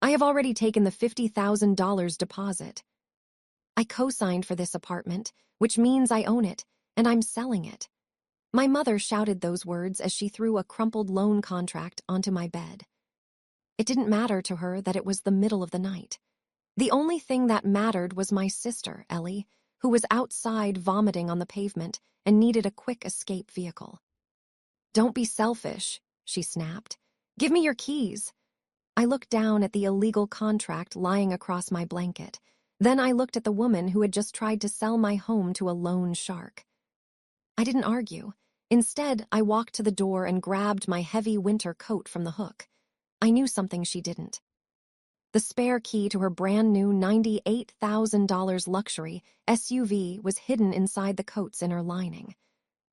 I have already taken the $50,000 deposit. I co-signed for this apartment, which means I own it, and I'm selling it. My mother shouted those words as she threw a crumpled loan contract onto my bed. It didn't matter to her that it was the middle of the night. The only thing that mattered was my sister, Ellie, who was outside vomiting on the pavement and needed a quick escape vehicle. "Don't be selfish," she snapped. "Give me your keys." I looked down at the illegal contract lying across my blanket. Then I looked at the woman who had just tried to sell my home to a loan shark. I didn't argue. Instead, I walked to the door and grabbed my heavy winter coat from the hook. I knew something she didn't. The spare key to her brand-new $98,000 luxury SUV was hidden inside the coat's inner lining.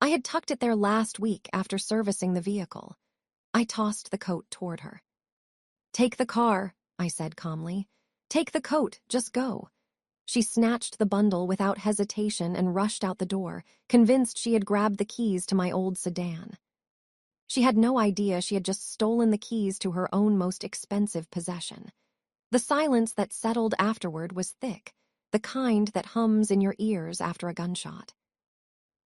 I had tucked it there last week after servicing the vehicle. I tossed the coat toward her. "Take the car," I said calmly. "Take the coat, just go." She snatched the bundle without hesitation and rushed out the door, convinced she had grabbed the keys to my old sedan. She had no idea she had just stolen the keys to her own most expensive possession. The silence that settled afterward was thick, the kind that hums in your ears after a gunshot.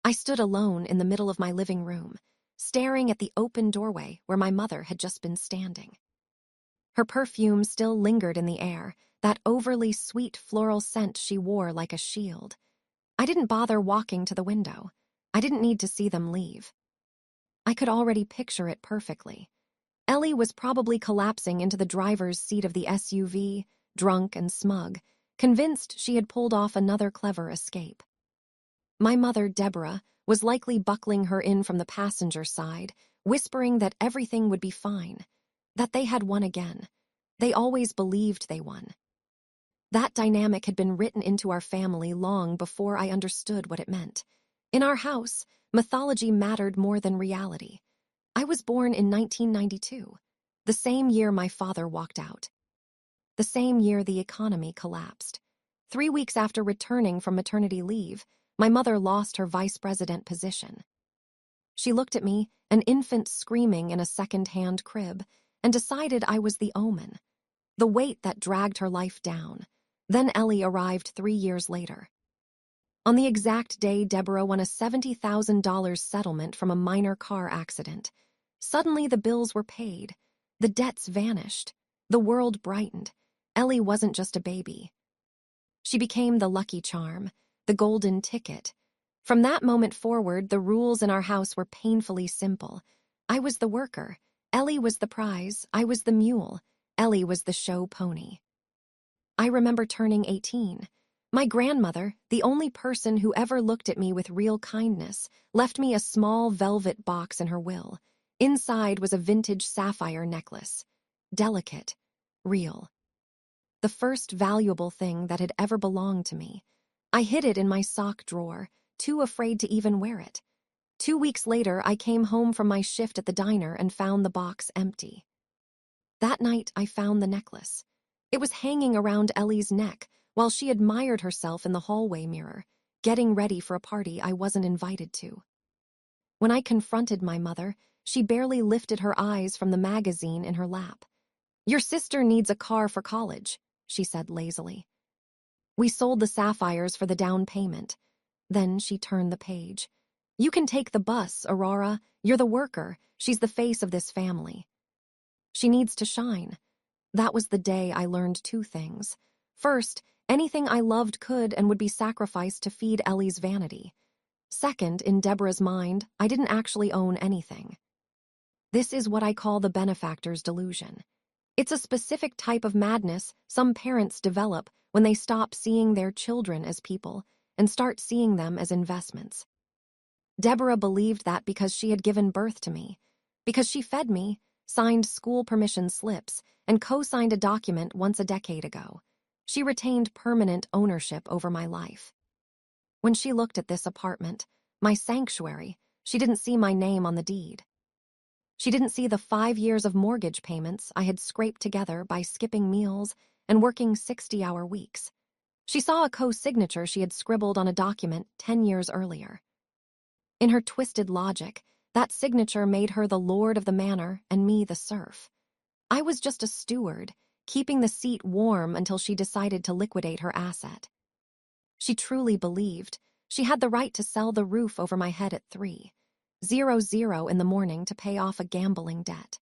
I stood alone in the middle of my living room, staring at the open doorway where my mother had just been standing. Her perfume still lingered in the air, that overly sweet floral scent she wore like a shield. I didn't bother walking to the window. I didn't need to see them leave. I could already picture it perfectly. Ellie was probably collapsing into the driver's seat of the SUV, drunk and smug, convinced she had pulled off another clever escape. My mother, Deborah, was likely buckling her in from the passenger side, whispering that everything would be fine, that they had won again. They always believed they won. That dynamic had been written into our family long before I understood what it meant. In our house, mythology mattered more than reality. I was born in 1992, the same year my father walked out. The same year the economy collapsed. 3 weeks after returning from maternity leave, my mother lost her vice president position. She looked at me, an infant screaming in a second-hand crib, and decided I was the omen, the weight that dragged her life down. Then Ellie arrived 3 years later. On the exact day Deborah won a $70,000 settlement from a minor car accident, suddenly the bills were paid. The debts vanished. The world brightened. Ellie wasn't just a baby. She became the lucky charm, the golden ticket. From that moment forward, the rules in our house were painfully simple. I was the worker. Ellie was the prize. I was the mule. Ellie was the show pony. I remember turning 18. My grandmother, the only person who ever looked at me with real kindness, left me a small velvet box in her will. Inside was a vintage sapphire necklace. Delicate. Real. The first valuable thing that had ever belonged to me. I hid it in my sock drawer, too afraid to even wear it. 2 weeks later, I came home from my shift at the diner and found the box empty. That night, I found the necklace. It was hanging around Ellie's neck while she admired herself in the hallway mirror, getting ready for a party I wasn't invited to. When I confronted my mother, she barely lifted her eyes from the magazine in her lap. "Your sister needs a car for college," she said lazily. "We sold the sapphires for the down payment." Then she turned the page. "You can take the bus, Aurora. You're the worker. She's the face of this family. She needs to shine." That was the day I learned 2 things. First, anything I loved could and would be sacrificed to feed Ellie's vanity. Second, in Deborah's mind, I didn't actually own anything. This is what I call the benefactor's delusion. It's a specific type of madness some parents develop when they stop seeing their children as people and start seeing them as investments. Deborah believed that because she had given birth to me, because she fed me, signed school permission slips, and co-signed a document once a decade ago. She retained permanent ownership over my life. When she looked at this apartment, my sanctuary, she didn't see my name on the deed. She didn't see the 5 years of mortgage payments I had scraped together by skipping meals and working 60-hour weeks. She saw a co-signature she had scribbled on a document 10 years earlier. In her twisted logic, that signature made her the lord of the manor and me the serf. I was just a steward, keeping the seat warm until she decided to liquidate her asset. She truly believed she had the right to sell the roof over my head at 3:00 in the morning to pay off a gambling debt.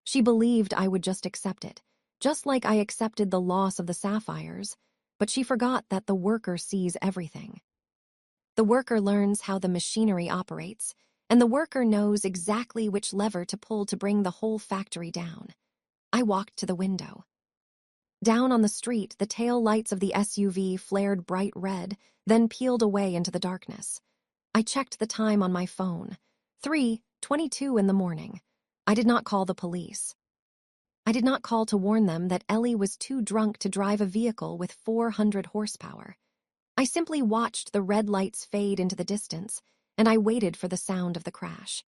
She believed I would just accept it, just like I accepted the loss of the sapphires, but she forgot that the worker sees everything. The worker learns how the machinery operates, and the worker knows exactly which lever to pull to bring the whole factory down. I walked to the window. Down on the street, the tail lights of the SUV flared bright red, then peeled away into the darkness. I checked the time on my phone. 3:22 in the morning. I did not call the police. I did not call to warn them that Ellie was too drunk to drive a vehicle with 400 horsepower. I simply watched the red lights fade into the distance, and I waited for the sound of the crash.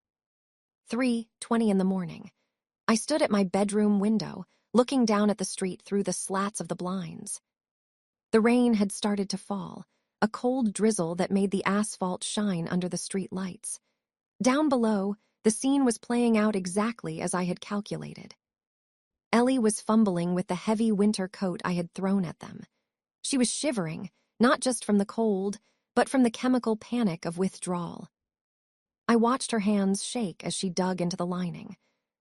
3:20 in the morning. I stood at my bedroom window, looking down at the street through the slats of the blinds. The rain had started to fall, a cold drizzle that made the asphalt shine under the street lights. Down below, the scene was playing out exactly as I had calculated. Ellie was fumbling with the heavy winter coat I had thrown at them. She was shivering, not just from the cold, but from the chemical panic of withdrawal. I watched her hands shake as she dug into the lining.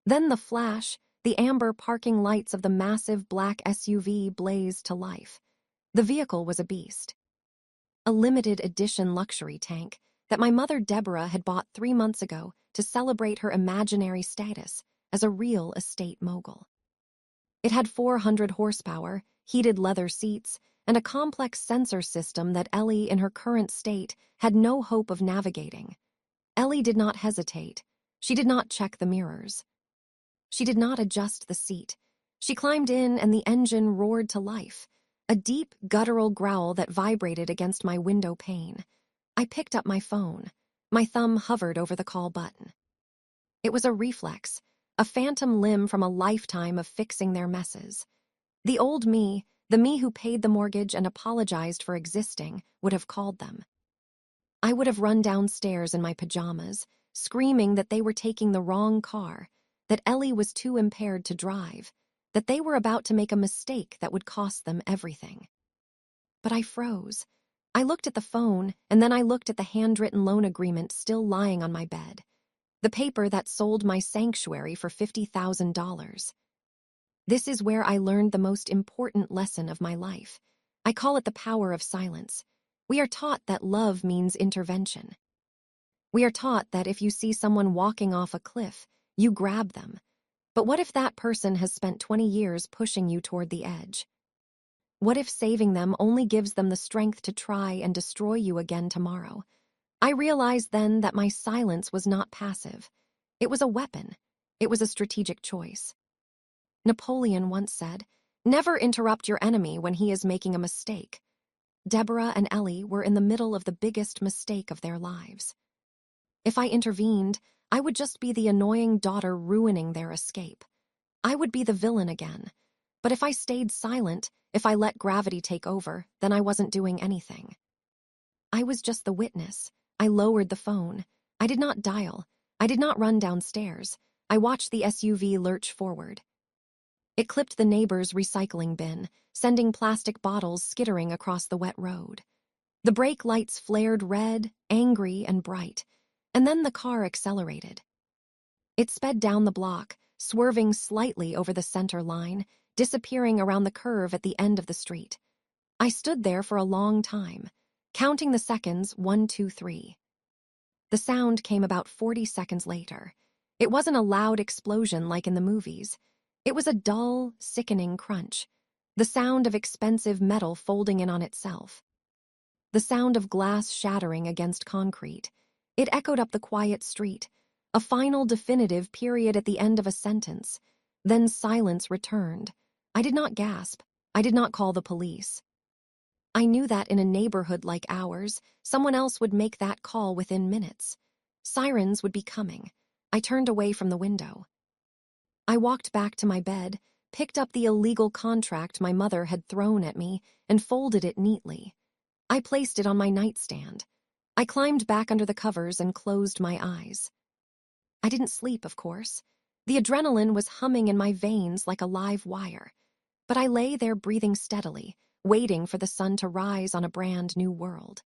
Then the flash, the amber parking lights of the massive black SUV blazed to life. The vehicle was a beast. A limited edition luxury tank that my mother Deborah had bought 3 months ago to celebrate her imaginary status as a real estate mogul. It had 400 horsepower, heated leather seats, and a complex sensor system that Ellie, in her current state, had no hope of navigating. Ellie did not hesitate. She did not check the mirrors. She did not adjust the seat. She climbed in and the engine roared to life, a deep, guttural growl that vibrated against my window pane. I picked up my phone. My thumb hovered over the call button. It was a reflex, a phantom limb from a lifetime of fixing their messes. The old me, the me who paid the mortgage and apologized for existing, would have called them. I would have run downstairs in my pajamas, screaming that they were taking the wrong car, that Ellie was too impaired to drive, that they were about to make a mistake that would cost them everything. But I froze. I looked at the phone, and then I looked at the handwritten loan agreement still lying on my bed, the paper that sold my sanctuary for $50,000. This is where I learned the most important lesson of my life. I call it the power of silence. We are taught that love means intervention. We are taught that if you see someone walking off a cliff, you grab them. But what if that person has spent 20 years pushing you toward the edge? What if saving them only gives them the strength to try and destroy you again tomorrow? I realized then that my silence was not passive. It was a weapon. It was a strategic choice. Napoleon once said, "Never interrupt your enemy when he is making a mistake." Deborah and Ellie were in the middle of the biggest mistake of their lives. If I intervened, I would just be the annoying daughter ruining their escape. I would be the villain again. But if I stayed silent, if I let gravity take over, then I wasn't doing anything. I was just the witness. I lowered the phone. I did not dial. I did not run downstairs. I watched the SUV lurch forward. It clipped the neighbor's recycling bin, sending plastic bottles skittering across the wet road. The brake lights flared red, angry, and bright, and then the car accelerated. It sped down the block, swerving slightly over the center line, disappearing around the curve at the end of the street. I stood there for a long time, counting the seconds 1, 2, 3. The sound came about 40 seconds later. It wasn't a loud explosion like in the movies. It was a dull, sickening crunch, the sound of expensive metal folding in on itself. The sound of glass shattering against concrete. It echoed up the quiet street, a final definitive period at the end of a sentence. Then silence returned. I did not gasp. I did not call the police. I knew that in a neighborhood like ours, someone else would make that call within minutes. Sirens would be coming. I turned away from the window. I walked back to my bed, picked up the illegal contract my mother had thrown at me, and folded it neatly. I placed it on my nightstand. I climbed back under the covers and closed my eyes. I didn't sleep, of course. The adrenaline was humming in my veins like a live wire. But I lay there breathing steadily, waiting for the sun to rise on a brand new world.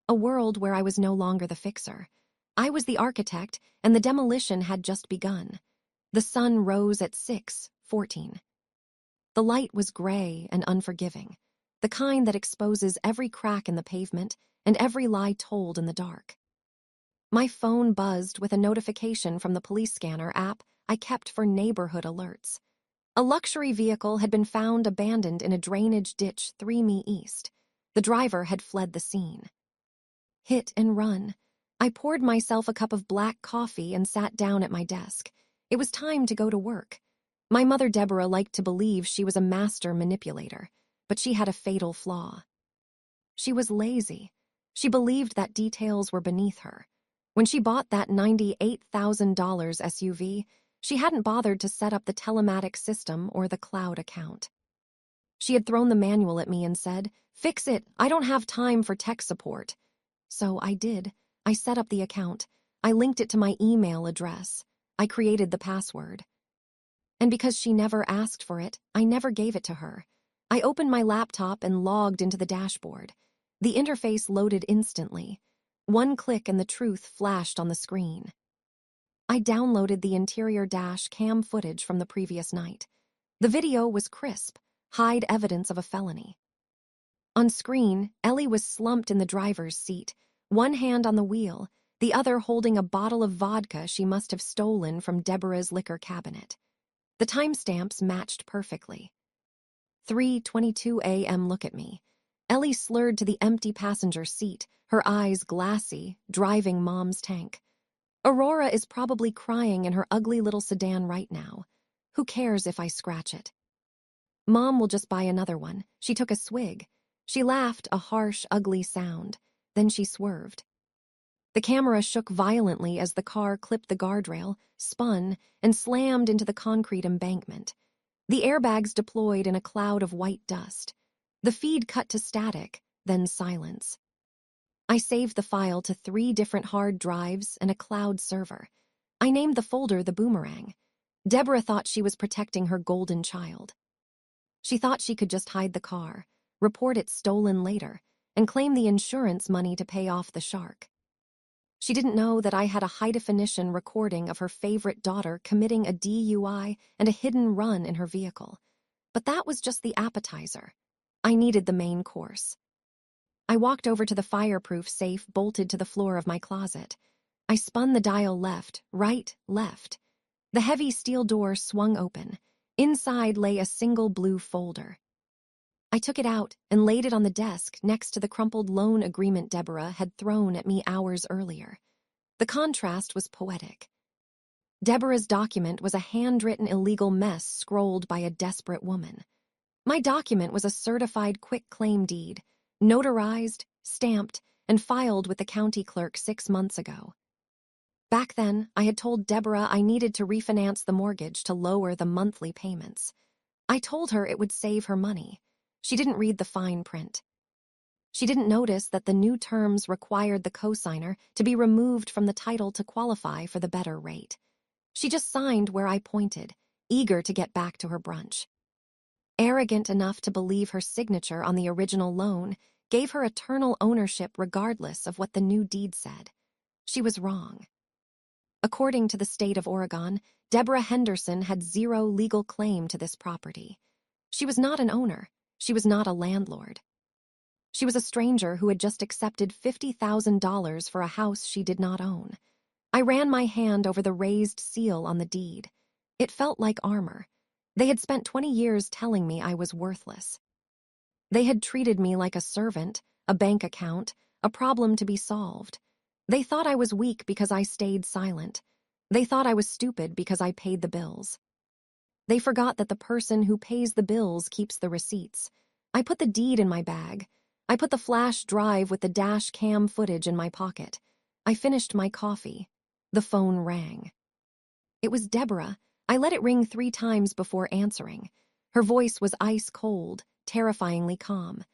A world where I was no longer the fixer. I was the architect, and the demolition had just begun. The sun rose at 6:14. The light was gray and unforgiving, the kind that exposes every crack in the pavement and every lie told in the dark. My phone buzzed with a notification from the police scanner app I kept for neighborhood alerts. A luxury vehicle had been found abandoned in a drainage ditch 3 mi east. The driver had fled the scene. Hit and run. I poured myself a cup of black coffee and sat down at my desk. It was time to go to work. My mother Deborah liked to believe she was a master manipulator, but she had a fatal flaw. She was lazy. She believed that details were beneath her. When she bought that $98,000 SUV, she hadn't bothered to set up the telematics system or the cloud account. She had thrown the manual at me and said, "Fix it, I don't have time for tech support." So I did. I set up the account. I linked it to my email address. I created the password. And because she never asked for it, I never gave it to her. I opened my laptop and logged into the dashboard. The interface loaded instantly. One click and the truth flashed on the screen. I downloaded the interior dash cam footage from the previous night. The video was crisp, hide evidence of a felony. On screen, Ellie was slumped in the driver's seat, one hand on the wheel, the other holding a bottle of vodka she must have stolen from Deborah's liquor cabinet. The timestamps matched perfectly. 3:22 a.m. Look at me. Ellie slurred to the empty passenger seat, her eyes glassy, driving Mom's tank. Aurora is probably crying in her ugly little sedan right now. Who cares if I scratch it? Mom will just buy another one. She took a swig. She laughed a harsh, ugly sound. Then she swerved. The camera shook violently as the car clipped the guardrail, spun, and slammed into the concrete embankment. The airbags deployed in a cloud of white dust. The feed cut to static, then silence. I saved the file to 3 different hard drives and a cloud server. I named the folder the Boomerang. Deborah thought she was protecting her golden child. She thought she could just hide the car, report it stolen later, and claim the insurance money to pay off the shark. She didn't know that I had a high-definition recording of her favorite daughter committing a DUI and a hidden run in her vehicle. But that was just the appetizer. I needed the main course. I walked over to the fireproof safe bolted to the floor of my closet. I spun the dial left, right, left. The heavy steel door swung open. Inside lay a single blue folder. I took it out and laid it on the desk next to the crumpled loan agreement Deborah had thrown at me hours earlier. The contrast was poetic. Deborah's document was a handwritten illegal mess scrolled by a desperate woman. My document was a certified quitclaim deed, notarized, stamped, and filed with the county clerk 6 months ago. Back then, I had told Deborah I needed to refinance the mortgage to lower the monthly payments. I told her it would save her money. She didn't read the fine print. She didn't notice that the new terms required the cosigner to be removed from the title to qualify for the better rate. She just signed where I pointed, eager to get back to her brunch. Arrogant enough to believe her signature on the original loan gave her eternal ownership regardless of what the new deed said. She was wrong. According to the state of Oregon, Deborah Henderson had 0 legal claim to this property. She was not an owner. She was not a landlord. She was a stranger who had just accepted $50,000 for a house she did not own. I ran my hand over the raised seal on the deed. It felt like armor. They had spent 20 years telling me I was worthless. They had treated me like a servant, a bank account, a problem to be solved. They thought I was weak because I stayed silent. They thought I was stupid because I paid the bills. They forgot that the person who pays the bills keeps the receipts. I put the deed in my bag. I put the flash drive with the dash cam footage in my pocket. I finished my coffee. The phone rang. It was Deborah. I let it ring 3 times before answering. Her voice was ice cold, terrifyingly calm.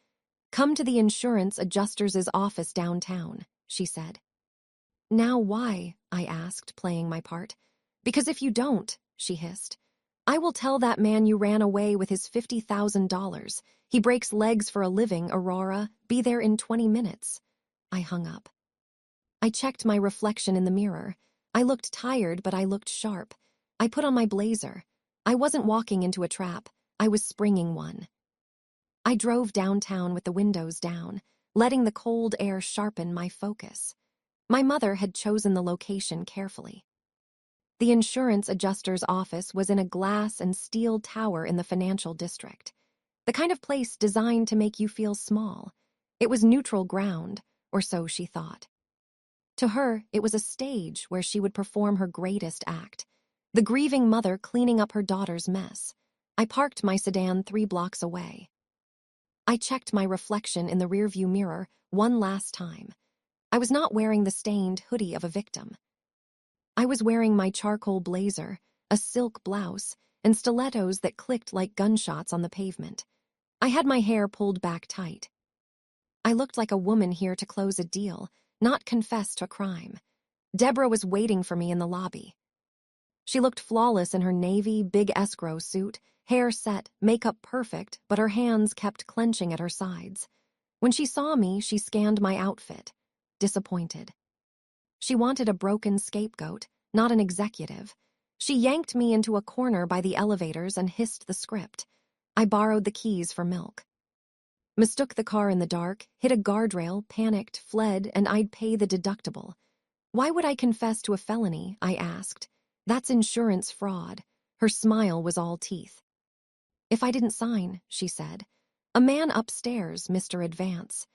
"Come to the insurance adjuster's office downtown," she said. "Now why?" I asked, playing my part. "Because if you don't," she hissed, I will tell that man you ran away with his $50,000. He breaks legs for a living, Aurora. Be there in 20 minutes. I hung up. I checked my reflection in the mirror. I looked tired, but I looked sharp. I put on my blazer. I wasn't walking into a trap. I was springing one. I drove downtown with the windows down, letting the cold air sharpen my focus. My mother had chosen the location carefully. The insurance adjuster's office was in a glass and steel tower in the financial district, the kind of place designed to make you feel small. It was neutral ground, or so she thought. To her, it was a stage where she would perform her greatest act, the grieving mother cleaning up her daughter's mess. I parked my sedan 3 blocks away. I checked my reflection in the rearview mirror one last time. I was not wearing the stained hoodie of a victim. I was wearing my charcoal blazer, a silk blouse, and stilettos that clicked like gunshots on the pavement. I had my hair pulled back tight. I looked like a woman here to close a deal, not confess to a crime. Deborah was waiting for me in the lobby. She looked flawless in her navy, big escrow suit, hair set, makeup perfect, but her hands kept clenching at her sides. When she saw me, she scanned my outfit, disappointed. She wanted a broken scapegoat, not an executive. She yanked me into a corner by the elevators and hissed the script. I borrowed the keys for milk. Mistook the car in the dark, hit a guardrail, panicked, fled, and I'd pay the deductible. Why would I confess to a felony? I asked. That's insurance fraud. Her smile was all teeth. If I didn't sign, she said. A man upstairs, Mr. Advance.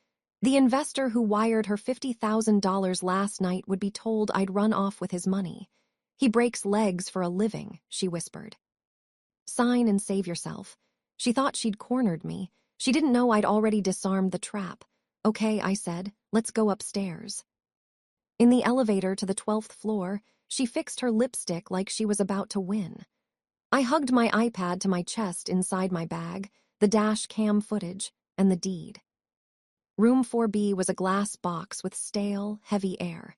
The investor who wired her $50,000 last night would be told I'd run off with his money. He breaks legs for a living, she whispered. Sign and save yourself. She thought she'd cornered me. She didn't know I'd already disarmed the trap. Okay, I said, let's go upstairs. In the elevator to the 12th floor, she fixed her lipstick like she was about to win. I hugged my iPad to my chest inside my bag, the dash cam footage, and the deed. Room 4B was a glass box with stale, heavy air.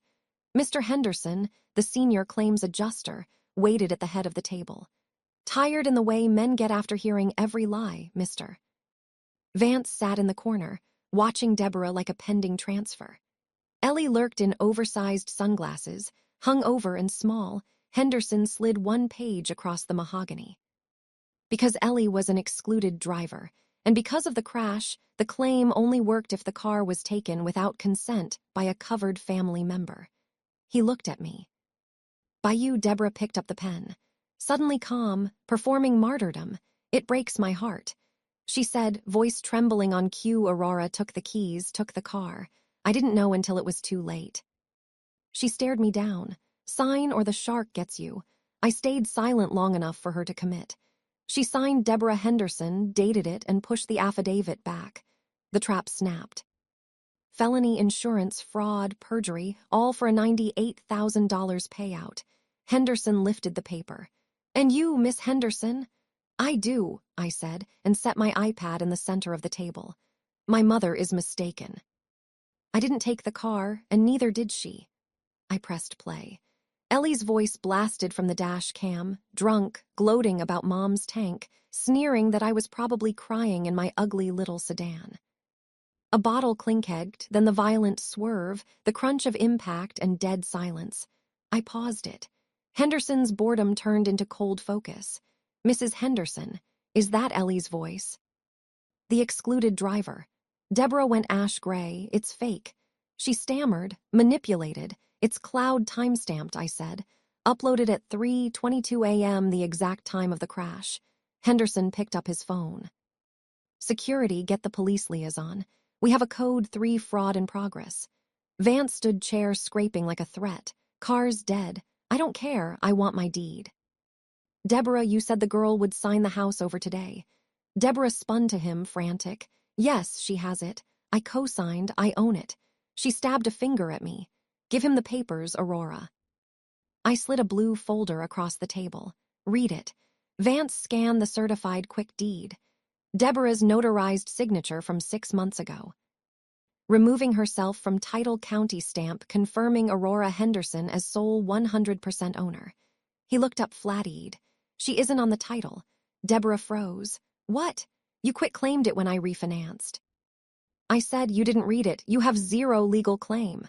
Mr. Henderson, the senior claims adjuster, waited at the head of the table. Tired in the way men get after hearing every lie, mister. Vance sat in the corner, watching Deborah like a pending transfer. Ellie lurked in oversized sunglasses, hung over and small. Henderson slid one page across the mahogany. Because Ellie was an excluded driver, and because of the crash, the claim only worked if the car was taken without consent by a covered family member. He looked at me. Bayou Deborah picked up the pen. Suddenly calm, performing martyrdom. It breaks my heart. She said, voice trembling on cue. Aurora took the keys, took the car. I didn't know until it was too late. She stared me down. Sign or the shark gets you. I stayed silent long enough for her to commit. She signed Deborah Henderson, dated it, and pushed the affidavit back. The trap snapped. Felony insurance, fraud, perjury, all for a $98,000 payout. Henderson lifted the paper. And you, Miss Henderson? I do, I said, and set my iPad in the center of the table. My mother is mistaken. I didn't take the car, and neither did she. I pressed play. Ellie's voice blasted from the dash cam, drunk, gloating about Mom's tank, sneering that I was probably crying in my ugly little sedan. A bottle clink-egged, then the violent swerve, the crunch of impact and dead silence. I paused it. Henderson's boredom turned into cold focus. Mrs. Henderson, is that Ellie's voice? The excluded driver. Deborah went ash gray. It's fake. She stammered, manipulated. It's cloud timestamped, I said. Uploaded at 3:22 a.m., the exact time of the crash. Henderson picked up his phone. Security, get the police liaison. We have a code 3 fraud in progress. Vance stood chair scraping like a threat. Car's dead. I don't care. I want my deed. Deborah, you said the girl would sign the house over today. Deborah spun to him, frantic. Yes, she has it. I co-signed. I own it. She stabbed a finger at me. Give him the papers, Aurora. I slid a blue folder across the table. Read it. Vance scanned the certified quick deed. Deborah's notarized signature from 6 months ago. Removing herself from title county stamp confirming Aurora Henderson as sole 100% owner. He looked up flat-eyed. She isn't on the title. Deborah froze. What? You quit-claimed it when I refinanced. I said you didn't read it. You have zero legal claim.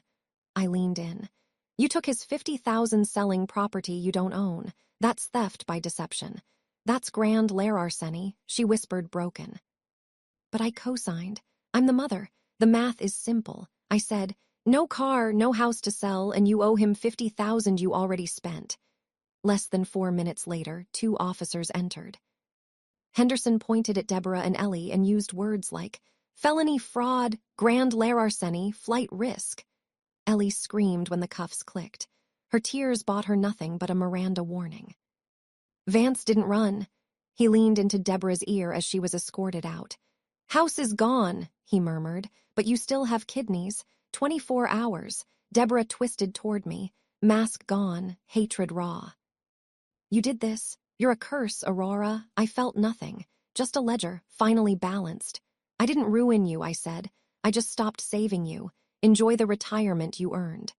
I leaned in. You took his $50,000 selling property you don't own. That's theft by deception. That's grand larceny, she whispered broken. But I co-signed. I'm the mother. The math is simple. I said, no car, no house to sell, and you owe him $50,000 you already spent. Less than 4 minutes later, 2 officers entered. Henderson pointed at Deborah and Ellie and used words like felony fraud, grand larceny, flight risk. Ellie screamed when the cuffs clicked. Her tears bought her nothing but a Miranda warning. Vance didn't run. He leaned into Deborah's ear as she was escorted out. House is gone, he murmured, but you still have kidneys. 24 hours. Deborah twisted toward me. Mask gone, hatred raw. You did this. You're a curse, Aurora. I felt nothing. Just a ledger, finally balanced. I didn't ruin you, I said. I just stopped saving you. Enjoy the retirement you earned.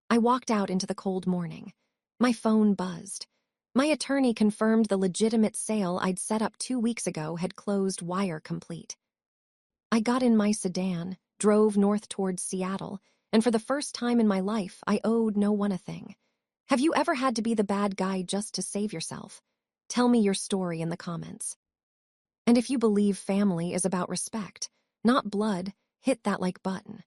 I walked out into the cold morning. My phone buzzed. My attorney confirmed the legitimate sale I'd set up 2 weeks ago had closed wire complete. I got in my sedan, drove north towards Seattle, and for the first time in my life, I owed no one a thing. Have you ever had to be the bad guy just to save yourself? Tell me your story in the comments. And if you believe family is about respect, not blood, hit that like button.